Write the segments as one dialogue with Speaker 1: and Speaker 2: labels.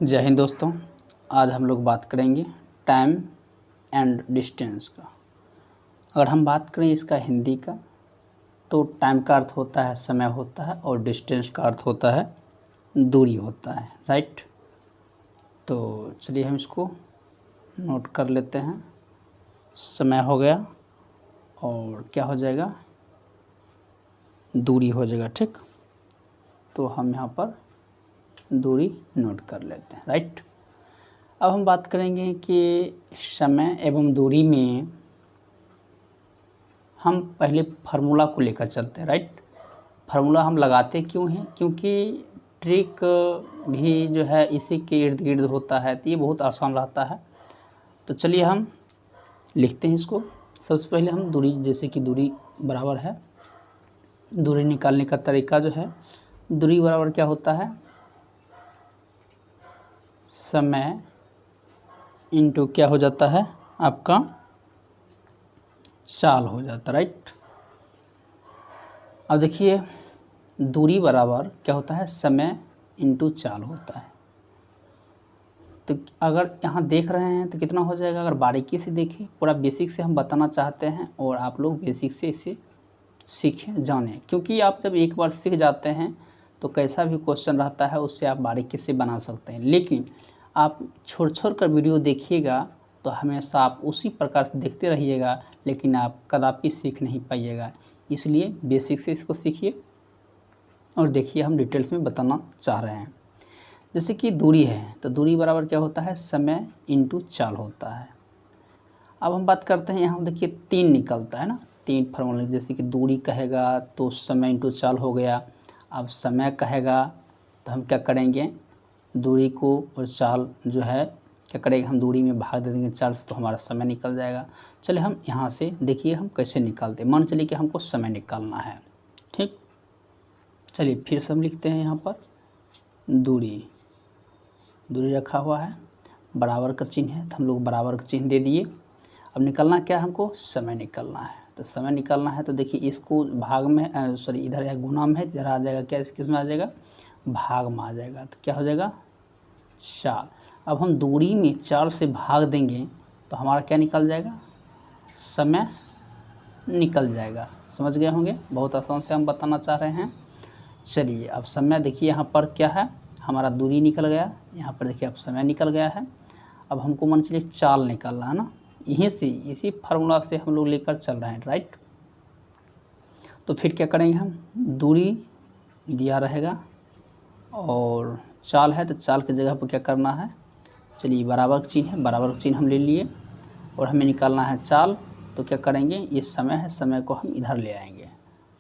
Speaker 1: जय हिंद दोस्तों। आज हम लोग बात करेंगे टाइम एंड डिस्टेंस का। अगर हम बात करें इसका हिंदी का, तो टाइम का अर्थ होता है समय होता है और डिस्टेंस का अर्थ होता है दूरी होता है, राइट। तो चलिए हम इसको नोट कर लेते हैं। समय हो गया और क्या हो जाएगा, दूरी हो जाएगा, ठीक। तो हम यहाँ पर दूरी नोट कर लेते हैं, राइट। अब हम बात करेंगे कि समय एवं दूरी में हम पहले फार्मूला को लेकर चलते हैं, राइट। फार्मूला हम लगाते क्यों हैं, क्योंकि ट्रिक भी जो है इसी के इर्द गिर्द होता है, तो ये बहुत आसान रहता है। तो चलिए हम लिखते हैं इसको। सबसे पहले हम दूरी, जैसे कि दूरी बराबर है, दूरी निकालने का तरीका जो है, दूरी बराबर क्या होता है, समय इनटू क्या हो जाता है आपका चाल हो जाता है, राइट। अब देखिए दूरी बराबर क्या होता है, समय इनटू चाल होता है। तो अगर यहाँ देख रहे हैं तो कितना हो जाएगा, अगर बारीकी से देखें, पूरा बेसिक से हम बताना चाहते हैं और आप लोग बेसिक से इसे सीखें, जानें, क्योंकि आप जब एक बार सीख जाते हैं तो कैसा भी क्वेश्चन रहता है उससे आप बारीकी से बना सकते हैं। लेकिन आप छोड़ छोड़ कर वीडियो देखिएगा तो हमेशा आप उसी प्रकार से देखते रहिएगा, लेकिन आप कदापि सीख नहीं पाइएगा। इसलिए बेसिक से इसको सीखिए और देखिए हम डिटेल्स में बताना चाह रहे हैं। जैसे कि दूरी है, तो दूरी बराबर क्या होता है, समय इनटू चाल होता है। अब हम बात करते हैं, यहाँ देखिए 3 निकलता है ना, 3 फार्मूला। जैसे कि दूरी कहेगा तो समय इनटू चाल हो गया। अब समय कहेगा तो हम क्या करेंगे, दूरी को और चाल जो है क्या करेंगे, हम दूरी में भाग दे देंगे चाल से, तो हमारा समय निकल जाएगा। चलिए हम यहाँ से देखिए हम कैसे निकालते हैं। मान चलिए कि हमको समय निकालना है, ठीक। चलिए फिर से हम लिखते हैं यहाँ पर दूरी, दूरी रखा हुआ है, बराबर का चिन्ह है तो हम लोग बराबर का चिन्ह दे दिए। अब निकलना क्या है, हमको समय निकलना है। तो समय निकलना है तो देखिए इसको भाग में सॉरी इधर है गुना में है, इधर आ जाएगा क्या, किस में आ जाएगा, भाग में आ जाएगा। तो क्या हो जाएगा, चाल। अब हम दूरी में 4 से भाग देंगे तो हमारा क्या निकल जाएगा, समय निकल जाएगा। समझ गए होंगे, बहुत आसान से हम बताना चाह रहे हैं। चलिए अब समय देखिए यहाँ पर क्या है, हमारा दूरी निकल गया, यहाँ पर देखिए अब समय निकल गया है। अब हमको मान चलिए चाल निकालना है ना, यहीं से इसी फार्मूला से हम लोग लेकर चल रहे हैं, राइट। तो फिर क्या करेंगे, हम दूरी दिया रहेगा और चाल है तो चाल की जगह पर क्या करना है, चलिए बराबर का चिन्ह है, बराबर का चिन्ह हम ले लिए और हमें निकालना है चाल। तो क्या करेंगे, ये समय है, समय को हम इधर ले आएंगे।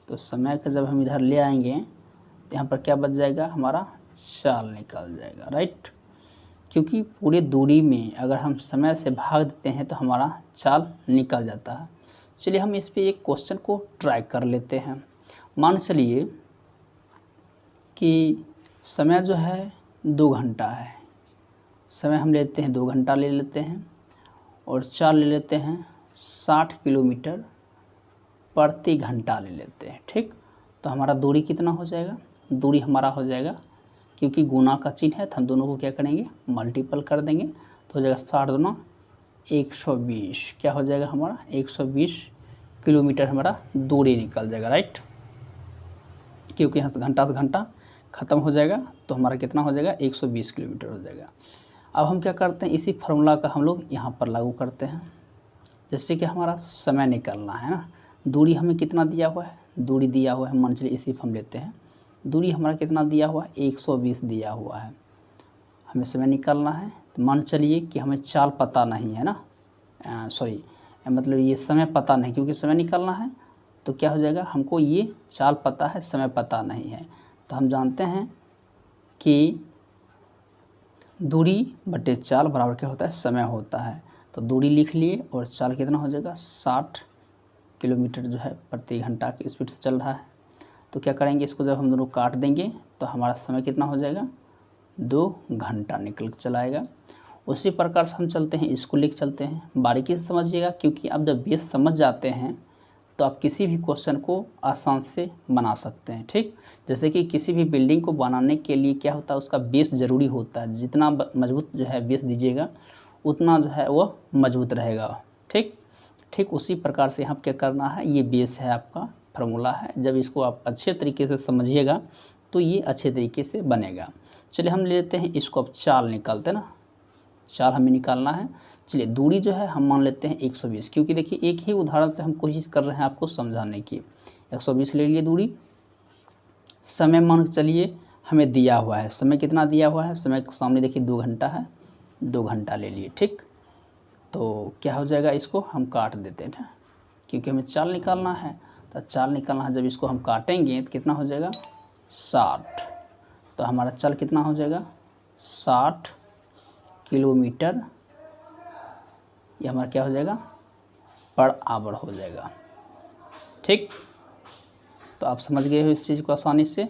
Speaker 1: तो समय का जब हम इधर ले आएंगे तो यहाँ पर क्या बच जाएगा, हमारा चाल निकल जाएगा, राइट। क्योंकि पूरे दूरी में अगर हम समय से भाग देते हैं तो हमारा चाल निकल जाता है। चलिए हम इस पे एक क्वेश्चन को ट्राई कर लेते हैं। मान चलिए कि समय जो है 2 घंटा है, समय हम लेते हैं 2 घंटा ले लेते हैं और चाल ले लेते हैं 60 किलोमीटर प्रति घंटा ले लेते हैं, ठीक। तो हमारा दूरी कितना हो जाएगा, दूरी हमारा हो जाएगा, क्योंकि गुना का चिन्ह है तो हम दोनों को क्या करेंगे, मल्टीपल कर देंगे। तो हो जाएगा 60 दूना 120, क्या हो जाएगा हमारा 120 किलोमीटर हमारा दूरी निकल जाएगा, राइट। क्योंकि यहाँ से घंटा ख़त्म हो जाएगा तो हमारा कितना हो जाएगा, 120 किलोमीटर हो जाएगा। अब हम क्या करते हैं, इसी फार्मूला का हम लोग यहाँ पर लागू करते हैं। जैसे कि हमारा समय निकलना है ना, दूरी हमें कितना दिया हुआ है, दूरी दिया हुआ है, मान चलिए इसी हम लेते हैं, दूरी हमारा कितना दिया हुआ है, 120 दिया हुआ है, हमें समय निकालना है। तो मान चलिए कि हमें चाल पता नहीं है ना, सॉरी मतलब ये समय पता नहीं, क्योंकि समय निकालना है तो क्या हो जाएगा, हमको ये चाल पता है, समय पता नहीं है। तो हम जानते हैं कि दूरी बटे चाल बराबर क्या होता है, समय होता है। तो दूरी लिख लिए और चाल कितना हो जाएगा, 60 किलोमीटर जो है प्रति घंटा की स्पीड से चल रहा है। तो क्या करेंगे, इसको जब हम दोनों काट देंगे तो हमारा समय कितना हो जाएगा, 2 घंटा निकल चला आएगा। उसी प्रकार से हम चलते हैं, इसको लिख चलते हैं, बारीकी से समझिएगा, क्योंकि अब जब बेस समझ जाते हैं तो आप किसी भी क्वेश्चन को आसान से बना सकते हैं। ठीक, जैसे कि किसी भी बिल्डिंग को बनाने के लिए क्या होता है, उसका बेस ज़रूरी होता है। जितना मजबूत जो है बेस दीजिएगा उतना जो है वो मजबूत रहेगा। ठीक, ठीक उसी प्रकार से यहाँ क्या करना है, ये बेस है आपका फार्मूला है। जब इसको आप अच्छे तरीके से समझिएगा तो ये अच्छे तरीके से बनेगा। चलिए हम ले लेते हैं इसको, अब चाल निकालते हैं ना, चाल हमें निकालना है। चलिए दूरी जो है हम मान लेते हैं 120, क्योंकि देखिए एक ही उदाहरण से हम कोशिश कर रहे हैं आपको समझाने की। 120 ले लिए दूरी। समय मान के चलिए हमें दिया हुआ है, समय कितना दिया हुआ है, समय के सामने देखिए 2 घंटा है, 2 घंटा ले लिए। ठीक, तो क्या हो जाएगा, इसको हम काट देते हैं क्योंकि हमें चाल निकालना है। तो चाल निकालना है, जब इसको हम काटेंगे तो कितना हो जाएगा 60। तो हमारा चाल कितना हो जाएगा 60 किलोमीटर, ये हमारा क्या हो जाएगा पर आवर हो जाएगा। ठीक, तो आप समझ गए हो इस चीज़ को आसानी से,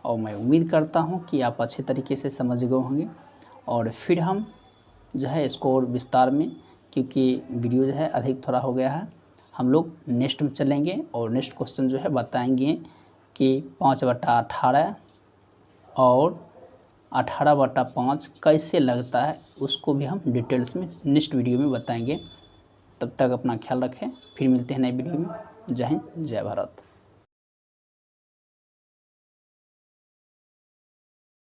Speaker 1: और मैं उम्मीद करता हूँ कि आप अच्छे तरीके से समझ गए होंगे। और फिर हम जो है इसको और विस्तार में, क्योंकि वीडियो जो है अधिक थोड़ा हो गया है, हम लोग नेक्स्ट में चलेंगे और नेक्स्ट क्वेश्चन जो है बताएंगे कि 5/18 और 18/5 कैसे लगता है, उसको भी हम डिटेल्स में नेक्स्ट वीडियो में बताएंगे। तब तक अपना ख्याल रखें, फिर मिलते हैं नए वीडियो में। जय हिंद, जय भारत।